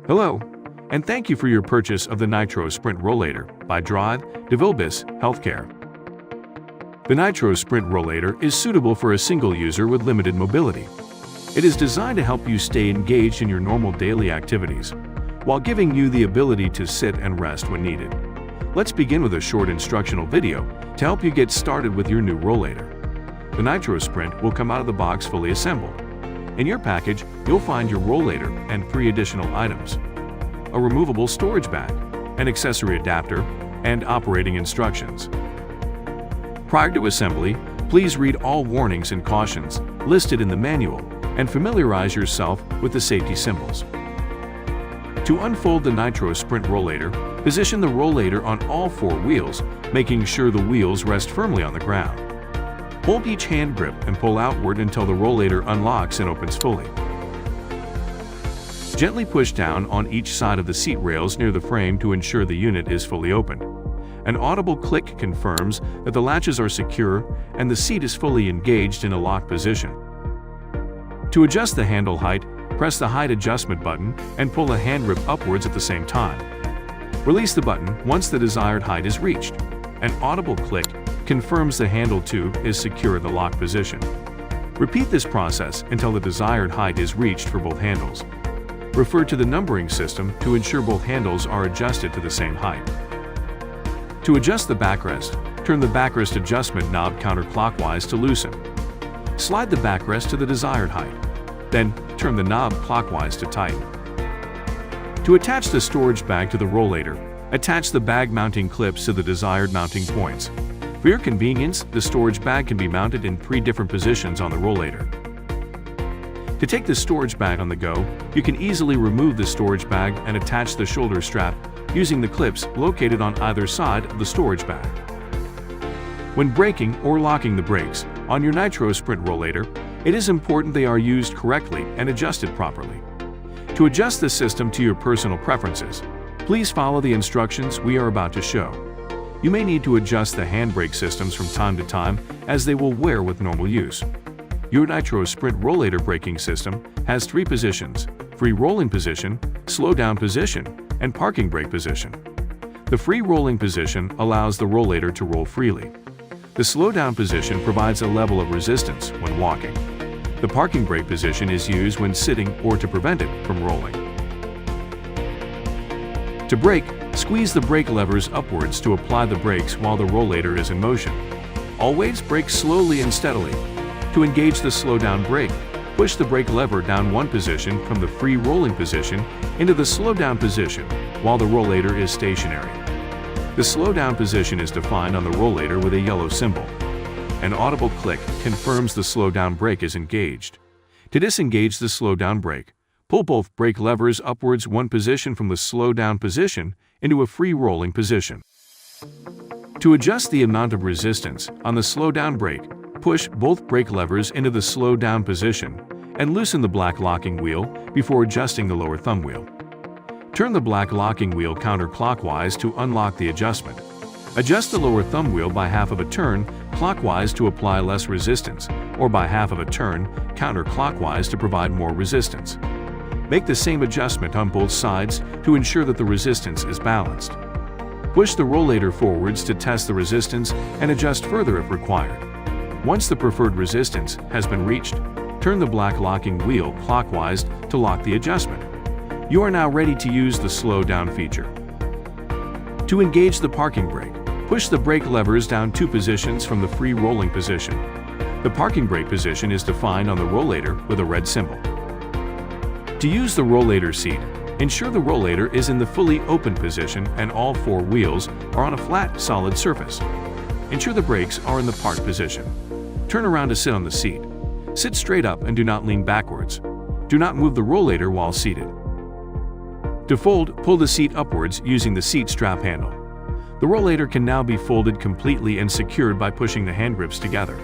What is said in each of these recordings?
Hello, and thank you for your purchase of the Nitro Sprint Rollator by Drive Devilbus Healthcare. The Nitro Sprint Rollator is suitable for a single user with limited mobility. It is designed to help you stay engaged in your normal daily activities, while giving you the ability to sit and rest when needed. Let's begin with a short instructional video to help you get started with your new Rollator. The Nitro Sprint will come out of the box fully assembled. In your package, you'll find your Rollator and 3 additional items: a removable storage bag, an accessory adapter, and operating instructions. Prior to assembly, please read all warnings and cautions listed in the manual and familiarize yourself with the safety symbols. To unfold the Nitro Sprint Rollator, position the Rollator on all 4 wheels, making sure the wheels rest firmly on the ground. Hold each hand grip and pull outward until the Rollator unlocks and opens fully. Gently push down on each side of the seat rails near the frame to ensure the unit is fully open. An audible click confirms that the latches are secure and the seat is fully engaged in a locked position. To adjust the handle height, press the height adjustment button and pull the hand grip upwards at the same time. Release the button once the desired height is reached. An audible click confirms the handle tube is secure in the locked position. Repeat this process until the desired height is reached for both handles. Refer to the numbering system to ensure both handles are adjusted to the same height. To adjust the backrest, turn the backrest adjustment knob counterclockwise to loosen. Slide the backrest to the desired height. Then, turn the knob clockwise to tighten. To attach the storage bag to the Rollator, attach the bag mounting clips to the desired mounting points. For your convenience, the storage bag can be mounted in 3 different positions on the Rollator. To take the storage bag on the go, you can easily remove the storage bag and attach the shoulder strap using the clips located on either side of the storage bag. When braking or locking the brakes on your Nitro Sprint Rollator, it is important they are used correctly and adjusted properly. To adjust the system to your personal preferences, please follow the instructions we are about to show. You may need to adjust the handbrake systems from time to time as they will wear with normal use. Your Nitro Sprint Rollator braking system has 3 positions: free rolling position, slow down position, and parking brake position. The free rolling position allows the Rollator to roll freely. The slow down position provides a level of resistance when walking. The parking brake position is used when sitting or to prevent it from rolling. To brake, squeeze the brake levers upwards to apply the brakes while the Rollator is in motion. Always brake slowly and steadily. To engage the slow down brake, push the brake lever down 1 position from the free rolling position into the slow down position while the Rollator is stationary. The slow down position is defined on the Rollator with a yellow symbol. An audible click confirms the slow down brake is engaged. To disengage the slow down brake, pull both brake levers upwards 1 position from the slow down position into a free rolling position. To adjust the amount of resistance on the slow down brake, push both brake levers into the slow down position and loosen the black locking wheel before adjusting the lower thumb wheel. Turn the black locking wheel counterclockwise to unlock the adjustment. Adjust the lower thumb wheel by half of a turn clockwise to apply less resistance, or by half of a turn counterclockwise to provide more resistance. Make the same adjustment on both sides to ensure that the resistance is balanced. Push the Rollator forwards to test the resistance and adjust further if required. Once the preferred resistance has been reached, turn the black locking wheel clockwise to lock the adjustment. You are now ready to use the slow down feature. To engage the parking brake, push the brake levers down 2 positions from the free rolling position. The parking brake position is defined on the Rollator with a red symbol. To use the Rollator seat, ensure the Rollator is in the fully open position and all 4 wheels are on a flat, solid surface. Ensure the brakes are in the park position. Turn around to sit on the seat. Sit straight up and do not lean backwards. Do not move the Rollator while seated. To fold, pull the seat upwards using the seat strap handle. The Rollator can now be folded completely and secured by pushing the hand grips together.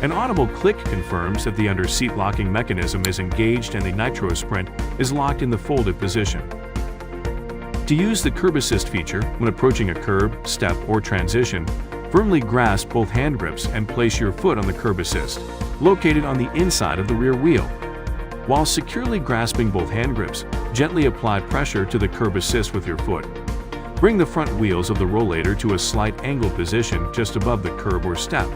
An audible click confirms that the under-seat locking mechanism is engaged and the Nitro Sprint is locked in the folded position. To use the curb assist feature when approaching a curb, step, or transition, Firmly grasp both hand grips and place your foot on the curb assist, located on the inside of the rear wheel. While securely grasping both hand grips, gently apply pressure to the curb assist with your foot. Bring the front wheels of the Rollator to a slight angle position just above the curb or step,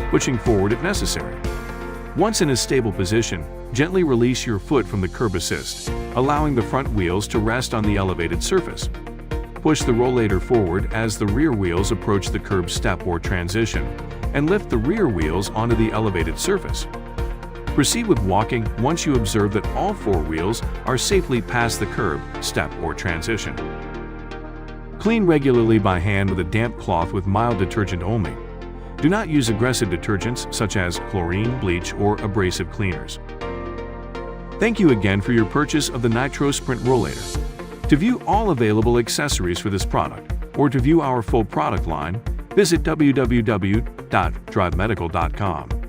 pushing forward if necessary. Once in a stable position, gently release your foot from the curb assist, allowing the front wheels to rest on the elevated surface. Push the Rollator forward as the rear wheels approach the curb step or transition, and lift the rear wheels onto the elevated surface. Proceed with walking once you observe that all four wheels are safely past the curb, step, or transition. Clean regularly by hand with a damp cloth with mild detergent only. Do not use aggressive detergents such as chlorine, bleach, or abrasive cleaners. Thank you again for your purchase of the Nitro Sprint Rollator. To view all available accessories for this product, or to view our full product line, visit www.drivemedical.com.